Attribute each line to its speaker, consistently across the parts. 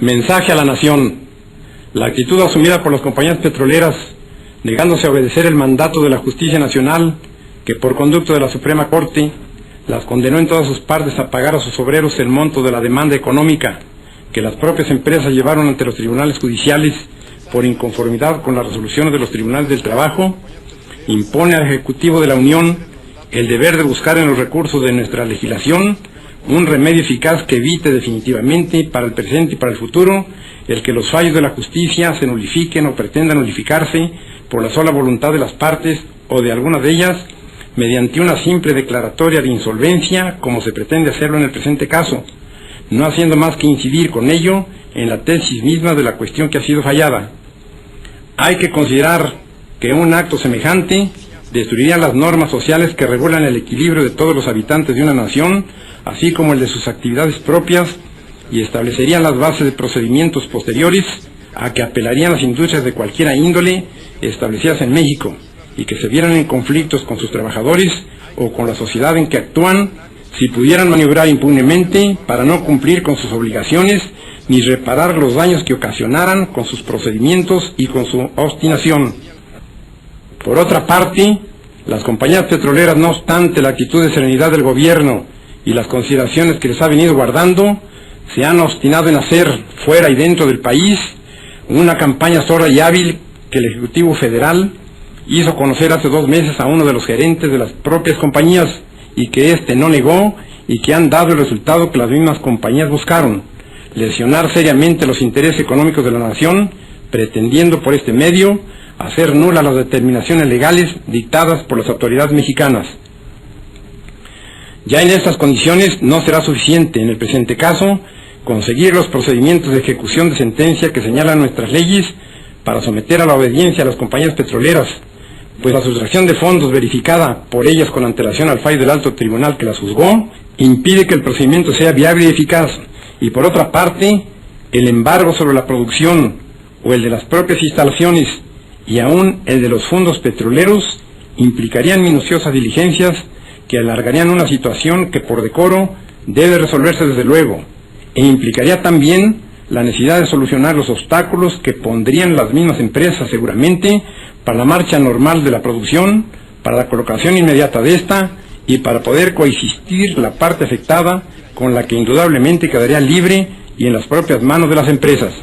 Speaker 1: Mensaje a la nación. La actitud asumida por las compañías petroleras, negándose a obedecer el mandato de la Justicia Nacional, que por conducto de la Suprema Corte las condenó en todas sus partes a pagar a sus obreros el monto de la demanda económica que las propias empresas llevaron ante los tribunales judiciales por inconformidad con las resoluciones de los tribunales del trabajo, impone al Ejecutivo de la Unión el deber de buscar en los recursos de nuestra legislación un remedio eficaz que evite definitivamente para el presente y para el futuro el que los fallos de la justicia se nulifiquen o pretendan nulificarse por la sola voluntad de las partes o de algunas de ellas mediante una simple declaratoria de insolvencia, como se pretende hacerlo en el presente caso, no haciendo más que incidir con ello en la tesis misma de la cuestión que ha sido fallada. Hay que considerar que un acto semejante destruiría las normas sociales que regulan el equilibrio de todos los habitantes de una nación, así como el de sus actividades propias, y establecerían las bases de procedimientos posteriores a que apelarían las industrias de cualquiera índole establecidas en México y que se vieran en conflictos con sus trabajadores o con la sociedad en que actúan, si pudieran maniobrar impunemente para no cumplir con sus obligaciones ni reparar los daños que ocasionaran con sus procedimientos y con su obstinación. Por otra parte, las compañías petroleras, no obstante la actitud de serenidad del gobierno y las consideraciones que les ha venido guardando, se han obstinado en hacer, fuera y dentro del país, una campaña sorda y hábil que el Ejecutivo Federal hizo conocer hace 2 meses a uno de los gerentes de las propias compañías y que éste no negó y que han dado el resultado que las mismas compañías buscaron: lesionar seriamente los intereses económicos de la nación, pretendiendo por este medio hacer nulas las determinaciones legales dictadas por las autoridades mexicanas. Ya en estas condiciones no será suficiente, en el presente caso, conseguir los procedimientos de ejecución de sentencia que señalan nuestras leyes para someter a la obediencia a las compañías petroleras, pues la sustracción de fondos verificada por ellas con antelación al fallo del alto tribunal que las juzgó, impide que el procedimiento sea viable y eficaz, y por otra parte, el embargo sobre la producción o el de las propias instalaciones y aún el de los fondos petroleros implicarían minuciosas diligencias que alargarían una situación que por decoro debe resolverse desde luego, e implicaría también la necesidad de solucionar los obstáculos que pondrían las mismas empresas seguramente para la marcha normal de la producción, para la colocación inmediata de esta y para poder coexistir la parte afectada con la que indudablemente quedaría libre y en las propias manos de las empresas.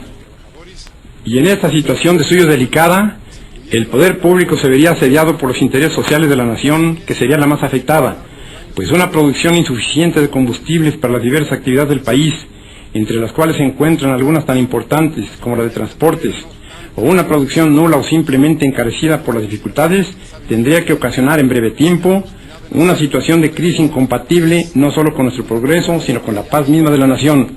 Speaker 1: Y en esta situación de suyo delicada, el poder público se vería asediado por los intereses sociales de la nación, que sería la más afectada, pues una producción insuficiente de combustibles para las diversas actividades del país, entre las cuales se encuentran algunas tan importantes como la de transportes, o una producción nula o simplemente encarecida por las dificultades, tendría que ocasionar en breve tiempo una situación de crisis incompatible no solo con nuestro progreso, sino con la paz misma de la nación.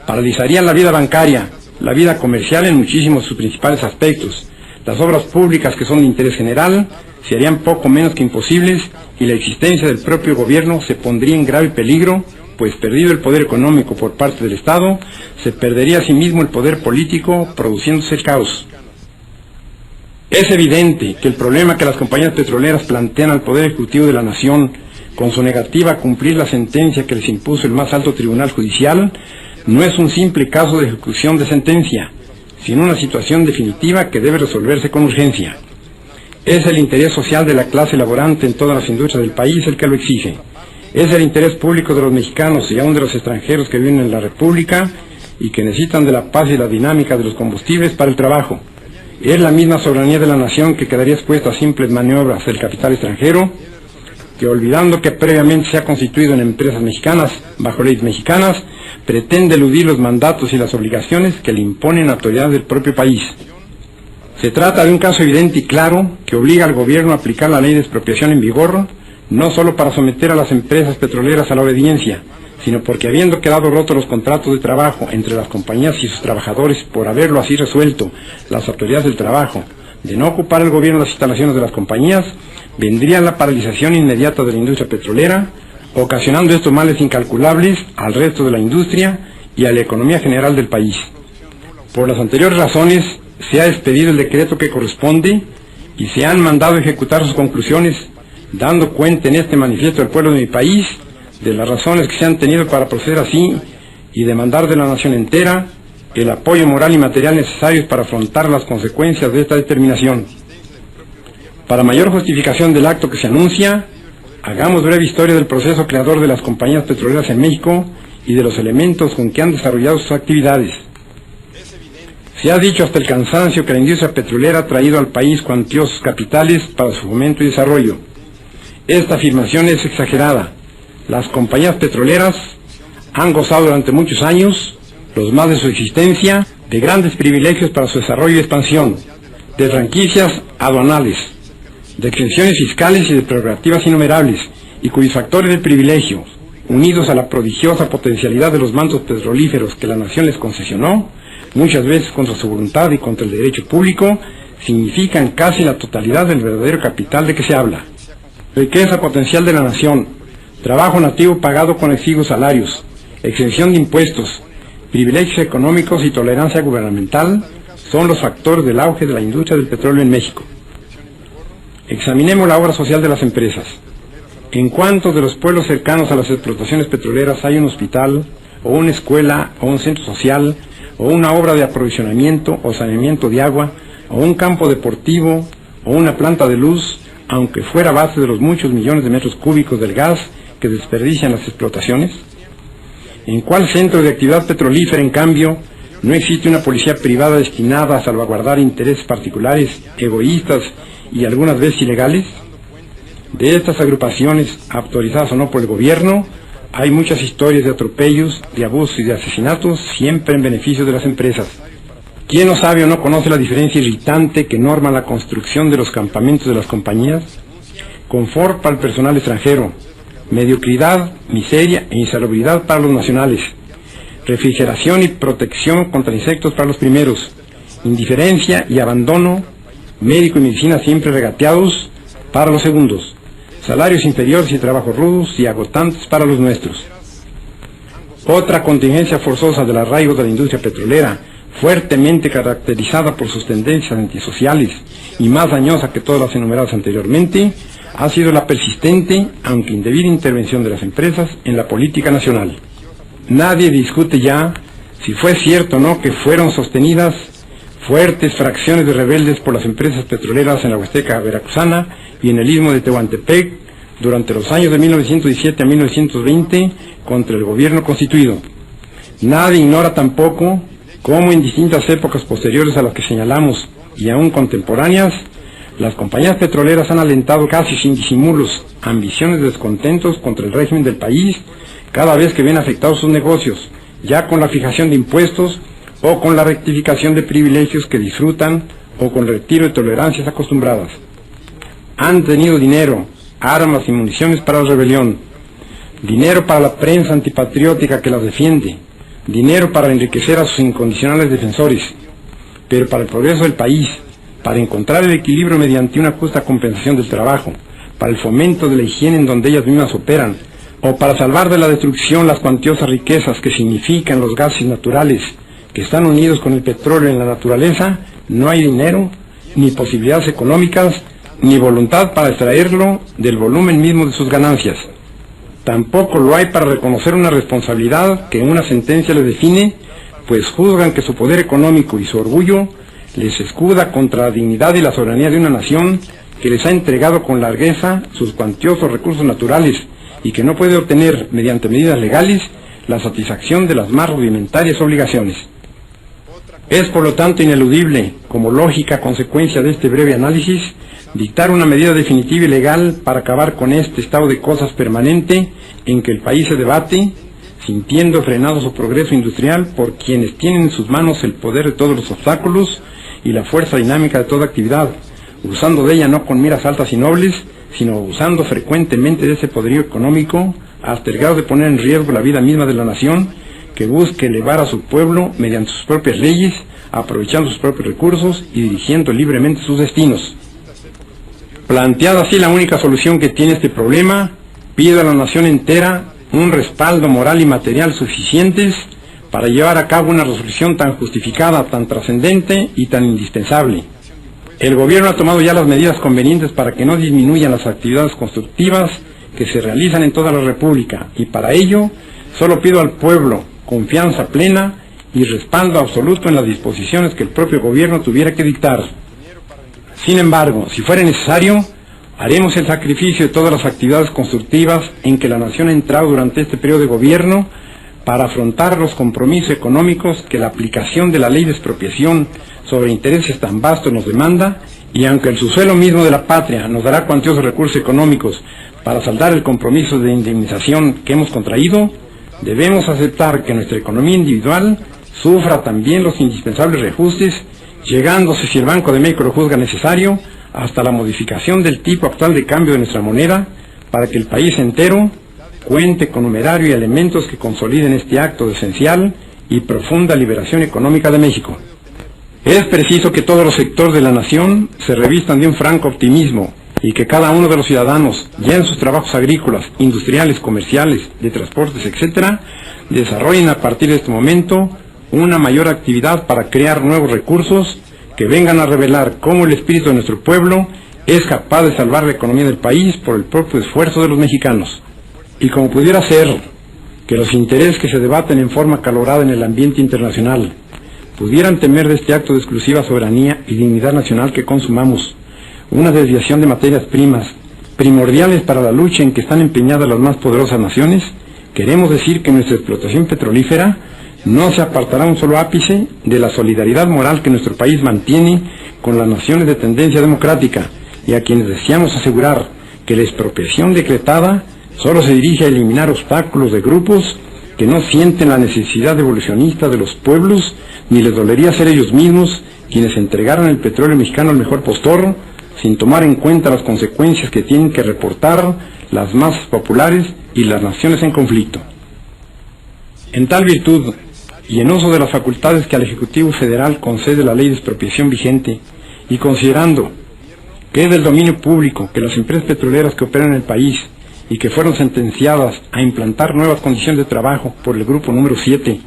Speaker 1: Paralizaría la vida bancaria, la vida comercial en muchísimos de sus principales aspectos. Las obras públicas que son de interés general se harían poco menos que imposibles y la existencia del propio gobierno se pondría en grave peligro, pues perdido el poder económico por parte del Estado, se perdería asimismo el poder político, produciéndose el caos. Es evidente que el problema que las compañías petroleras plantean al Poder Ejecutivo de la Nación, con su negativa a cumplir la sentencia que les impuso el más alto tribunal judicial, no es un simple caso de ejecución de sentencia, sino una situación definitiva que debe resolverse con urgencia. Es el interés social de la clase laborante en todas las industrias del país el que lo exige. Es el interés público de los mexicanos y aún de los extranjeros que viven en la República y que necesitan de la paz y la dinámica de los combustibles para el trabajo. Es la misma soberanía de la nación que quedaría expuesta a simples maniobras del capital extranjero, que olvidando que previamente se ha constituido en empresas mexicanas, bajo leyes mexicanas, pretende eludir los mandatos y las obligaciones que le imponen autoridades del propio país. Se trata de un caso evidente y claro que obliga al gobierno a aplicar la ley de expropiación en vigor, no solo para someter a las empresas petroleras a la obediencia, sino porque habiendo quedado rotos los contratos de trabajo entre las compañías y sus trabajadores por haberlo así resuelto las autoridades del trabajo, de no ocupar el gobierno las instalaciones de las compañías, vendría la paralización inmediata de la industria petrolera, ocasionando estos males incalculables al resto de la industria y a la economía general del país. Por las anteriores razones, se ha expedido el decreto que corresponde y se han mandado ejecutar sus conclusiones, dando cuenta en este manifiesto del pueblo de mi país de las razones que se han tenido para proceder así y demandar de la nación entera el apoyo moral y material necesarios para afrontar las consecuencias de esta determinación. Para mayor justificación del acto que se anuncia, hagamos breve historia del proceso creador de las compañías petroleras en México y de los elementos con que han desarrollado sus actividades. Se ha dicho hasta el cansancio que la industria petrolera ha traído al país cuantiosos capitales para su fomento y desarrollo. Esta afirmación es exagerada. Las compañías petroleras han gozado durante muchos años, los más de su existencia, de grandes privilegios para su desarrollo y expansión, de franquicias aduanales, de exenciones fiscales y de prerrogativas innumerables, y cuyos factores de privilegio, unidos a la prodigiosa potencialidad de los mantos petrolíferos que la nación les concesionó, muchas veces contra su voluntad y contra el derecho público, significan casi la totalidad del verdadero capital de que se habla. Riqueza potencial de la nación, trabajo nativo pagado con exiguos salarios, exención de impuestos, privilegios económicos y tolerancia gubernamental son los factores del auge de la industria del petróleo en México. Examinemos la obra social de las empresas. ¿En cuántos de los pueblos cercanos a las explotaciones petroleras hay un hospital, o una escuela, o un centro social, o una obra de aprovisionamiento o saneamiento de agua, o un campo deportivo, o una planta de luz, aunque fuera a base de los muchos millones de metros cúbicos del gas que desperdician las explotaciones? ¿En cuál centro de actividad petrolífera, en cambio, no existe una policía privada destinada a salvaguardar intereses particulares, egoístas y algunas veces ilegales? De estas agrupaciones, autorizadas o no por el gobierno, hay muchas historias de atropellos, de abusos y de asesinatos, siempre en beneficio de las empresas. ¿Quién no sabe o no conoce la diferencia irritante que norma la construcción de los campamentos de las compañías? Confort para el personal extranjero, mediocridad, miseria e insalubridad para los nacionales, refrigeración y protección contra insectos para los primeros, indiferencia y abandono, médico y medicina siempre regateados para los segundos, salarios inferiores y trabajos rudos y agotantes para los nuestros. Otra contingencia forzosa del arraigo de la industria petrolera, fuertemente caracterizada por sus tendencias antisociales y más dañosa que todas las enumeradas anteriormente, ha sido la persistente, aunque indebida, intervención de las empresas en la política nacional. Nadie discute ya si fue cierto o no que fueron sostenidas fuertes fracciones de rebeldes por las empresas petroleras en la Huasteca veracruzana y en el istmo de Tehuantepec durante los años de 1917 a 1920 contra el gobierno constituido. Nadie ignora tampoco cómo en distintas épocas posteriores a las que señalamos y aún contemporáneas, las compañías petroleras han alentado casi sin disimulos ambiciones de descontentos contra el régimen del país cada vez que ven afectados sus negocios, ya con la fijación de impuestos o con la rectificación de privilegios que disfrutan o con el retiro de tolerancias acostumbradas. Han tenido dinero, armas y municiones para la rebelión, dinero para la prensa antipatriótica que las defiende, dinero para enriquecer a sus incondicionales defensores, pero para el progreso del país, para encontrar el equilibrio mediante una justa compensación del trabajo, para el fomento de la higiene en donde ellas mismas operan, o para salvar de la destrucción las cuantiosas riquezas que significan los gases naturales que están unidos con el petróleo en la naturaleza, no hay dinero, ni posibilidades económicas, ni voluntad para extraerlo del volumen mismo de sus ganancias. Tampoco lo hay para reconocer una responsabilidad que una sentencia les define, pues juzgan que su poder económico y su orgullo les escuda contra la dignidad y la soberanía de una nación que les ha entregado con largueza sus cuantiosos recursos naturales y que no puede obtener, mediante medidas legales, la satisfacción de las más rudimentarias obligaciones. Es por lo tanto ineludible, como lógica consecuencia de este breve análisis, dictar una medida definitiva y legal para acabar con este estado de cosas permanente en que el país se debate, sintiendo frenado su progreso industrial por quienes tienen en sus manos el poder de todos los obstáculos y la fuerza dinámica de toda actividad, usando de ella no con miras altas y nobles, sino usando frecuentemente de ese poderío económico hasta el grado de poner en riesgo la vida misma de la nación, que busque elevar a su pueblo mediante sus propias leyes, aprovechando sus propios recursos y dirigiendo libremente sus destinos. Planteada así la única solución que tiene este problema, pide a la nación entera un respaldo moral y material suficientes para llevar a cabo una resolución tan justificada, tan trascendente y tan indispensable. El gobierno ha tomado ya las medidas convenientes para que no disminuyan las actividades constructivas que se realizan en toda la República, y para ello solo pido al pueblo confianza plena y respaldo absoluto en las disposiciones que el propio gobierno tuviera que dictar. Sin embargo, si fuera necesario, haremos el sacrificio de todas las actividades constructivas en que la nación ha entrado durante este periodo de gobierno para afrontar los compromisos económicos que la aplicación de la ley de expropiación sobre intereses tan vastos nos demanda, y aunque el subsuelo mismo de la patria nos dará cuantiosos recursos económicos para saldar el compromiso de indemnización que hemos contraído, debemos aceptar que nuestra economía individual sufra también los indispensables reajustes, llegándose, si el Banco de México lo juzga necesario, hasta la modificación del tipo actual de cambio de nuestra moneda, para que el país entero cuente con numerario y elementos que consoliden este acto de esencial y profunda liberación económica de México. Es preciso que todos los sectores de la nación se revistan de un franco optimismo y que cada uno de los ciudadanos, ya en sus trabajos agrícolas, industriales, comerciales, de transportes, etc., desarrollen a partir de este momento una mayor actividad para crear nuevos recursos que vengan a revelar cómo el espíritu de nuestro pueblo es capaz de salvar la economía del país por el propio esfuerzo de los mexicanos. Y como pudiera ser que los intereses que se debaten en forma acalorada en el ambiente internacional pudieran temer de este acto de exclusiva soberanía y dignidad nacional que consumamos una desviación de materias primas primordiales para la lucha en que están empeñadas las más poderosas naciones, queremos decir que nuestra explotación petrolífera no se apartará un solo ápice de la solidaridad moral que nuestro país mantiene con las naciones de tendencia democrática, y a quienes deseamos asegurar que la expropiación decretada solo se dirige a eliminar obstáculos de grupos que no sienten la necesidad evolucionista de los pueblos, ni les dolería ser ellos mismos quienes entregaran el petróleo mexicano al mejor postor, sin tomar en cuenta las consecuencias que tienen que reportar las masas populares y las naciones en conflicto. En tal virtud, y en uso de las facultades que al Ejecutivo Federal concede la ley de expropiación vigente, y considerando que es del dominio público que las empresas petroleras que operan en el país y que fueron sentenciadas a implantar nuevas condiciones de trabajo por el grupo número 7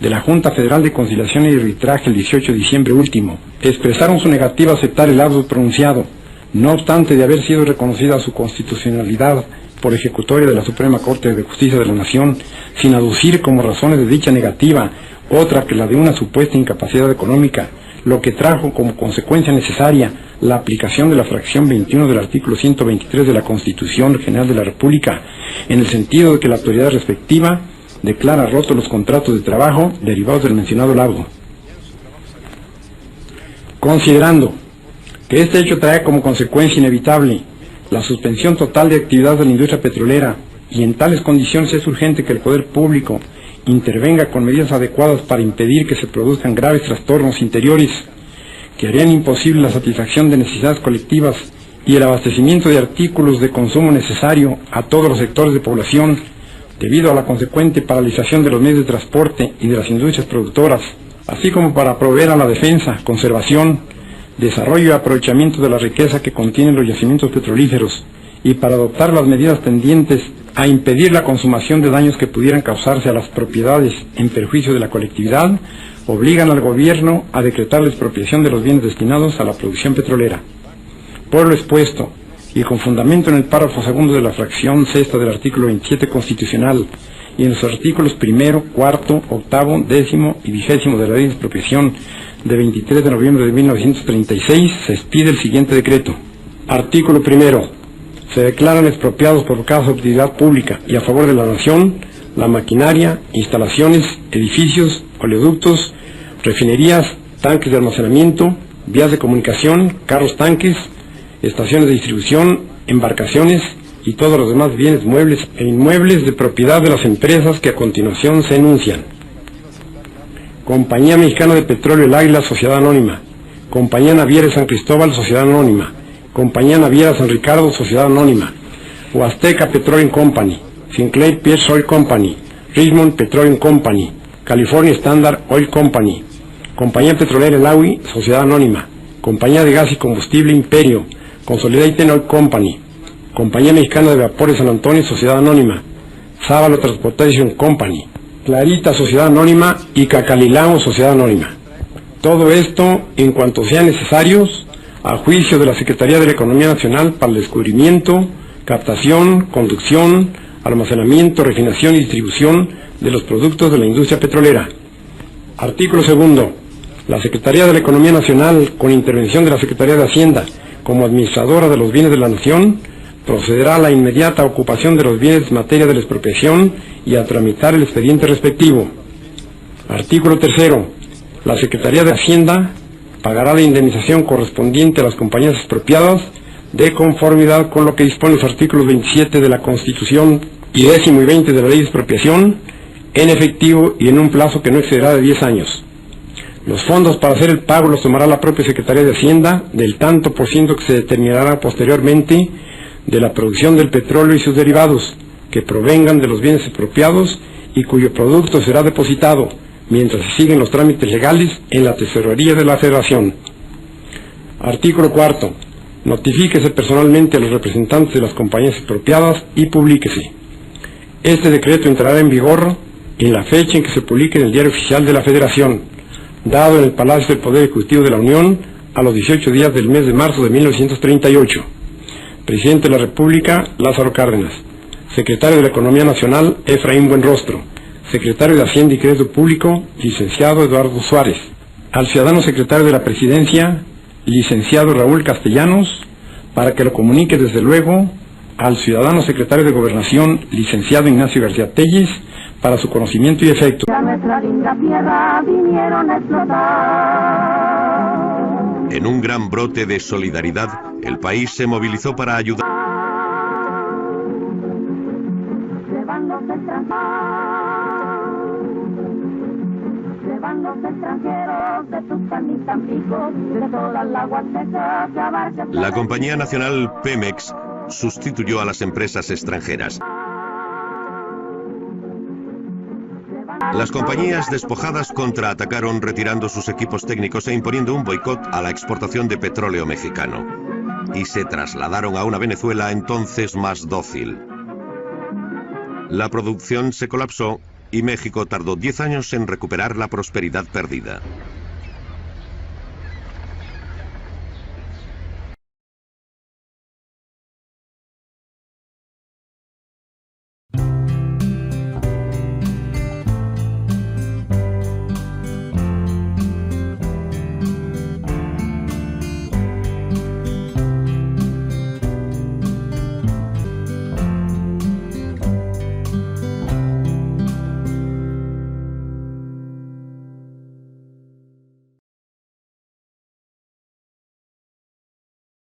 Speaker 1: de la Junta Federal de Conciliación y Arbitraje el 18 de diciembre último, expresaron su negativa a aceptar el auto pronunciado, no obstante de haber sido reconocida su constitucionalidad por ejecutoria de la Suprema Corte de Justicia de la Nación, sin aducir como razones de dicha negativa otra que la de una supuesta incapacidad económica, lo que trajo como consecuencia necesaria la aplicación de la fracción 21 del artículo 123 de la Constitución General de la República, en el sentido de que la autoridad respectiva declara rotos los contratos de trabajo derivados del mencionado laudo. Considerando que este hecho trae como consecuencia inevitable la suspensión total de actividades de la industria petrolera, y en tales condiciones es urgente que el poder público intervenga con medidas adecuadas para impedir que se produzcan graves trastornos interiores que harían imposible la satisfacción de necesidades colectivas y el abastecimiento de artículos de consumo necesario a todos los sectores de población, debido a la consecuente paralización de los medios de transporte y de las industrias productoras, así como para proveer a la defensa, conservación, desarrollo y aprovechamiento de la riqueza que contienen los yacimientos petrolíferos, y para adoptar las medidas tendientes a impedir la consumación de daños que pudieran causarse a las propiedades en perjuicio de la colectividad, obligan al gobierno a decretar la expropiación de los bienes destinados a la producción petrolera. Por lo expuesto, y con fundamento en el párrafo segundo de la fracción sexta del artículo 27 constitucional, y en los artículos primero, cuarto, octavo, décimo y 20º de la ley de expropiación de 23 de noviembre de 1936, se expide el siguiente decreto. Artículo primero. Se declaran expropiados por causa de utilidad pública y a favor de la nación la maquinaria, instalaciones, edificios, oleoductos, refinerías, tanques de almacenamiento, vías de comunicación, carros tanques, estaciones de distribución, embarcaciones y todos los demás bienes muebles e inmuebles de propiedad de las empresas que a continuación se enuncian. Compañía Mexicana de Petróleo El Águila, Sociedad Anónima. Compañía Naviera San Cristóbal, Sociedad Anónima. Compañía Naviera San Ricardo, Sociedad Anónima. Huasteca Petroleum Company. Sinclair Pierce Oil Company. Richmond Petroleum Company. California Standard Oil Company. Compañía Petrolera El Agui, Sociedad Anónima. Compañía de Gas y Combustible Imperio. Consolidated Oil Company. Compañía Mexicana de Vapores San Antonio, Sociedad Anónima. Sábalo Transportation Company. Clarita, Sociedad Anónima, y Cacalilao, Sociedad Anónima. Todo esto, en cuanto sean necesarios, a juicio de la Secretaría de la Economía Nacional para el descubrimiento, captación, conducción, almacenamiento, refinación y distribución de los productos de la industria petrolera. Artículo segundo. La Secretaría de la Economía Nacional, con intervención de la Secretaría de Hacienda, como administradora de los bienes de la Nación, procederá a la inmediata ocupación de los bienes en materia de la expropiación y a tramitar el expediente respectivo. Artículo tercero. La Secretaría de Hacienda pagará la indemnización correspondiente a las compañías expropiadas de conformidad con lo que dispone los artículos 27 de la Constitución y 10º y 20 de la Ley de Expropiación, en efectivo y en un plazo que no excederá de 10 años. Los fondos para hacer el pago los tomará la propia Secretaría de Hacienda del tanto por ciento que se determinará posteriormente de la producción del petróleo y sus derivados, que provengan de los bienes expropiados y cuyo producto será depositado, mientras se siguen los trámites legales, en la Tesorería de la Federación. Artículo cuarto. Notifíquese personalmente a los representantes de las compañías expropiadas y publíquese. Este decreto entrará en vigor en la fecha en que se publique en el Diario Oficial de la Federación, dado en el Palacio del Poder Ejecutivo de la Unión a los 18 días del mes de marzo de 1938. Presidente de la República, Lázaro Cárdenas. Secretario de la Economía Nacional, Efraín Buenrostro. Secretario de Hacienda y Crédito Público, licenciado Eduardo Suárez. Al ciudadano secretario de la Presidencia, licenciado Raúl Castellanos, para que lo comunique desde luego al ciudadano secretario de Gobernación, licenciado Ignacio García Telles, para su conocimiento y efecto.
Speaker 2: En un gran brote de solidaridad, el país se movilizó para ayudar. La compañía nacional Pemex sustituyó a las empresas extranjeras. Las compañías despojadas contraatacaron retirando sus equipos técnicos e imponiendo un boicot a la exportación de petróleo mexicano. Y se trasladaron a una Venezuela entonces más dócil. La producción se colapsó y México tardó 10 años en recuperar la prosperidad perdida.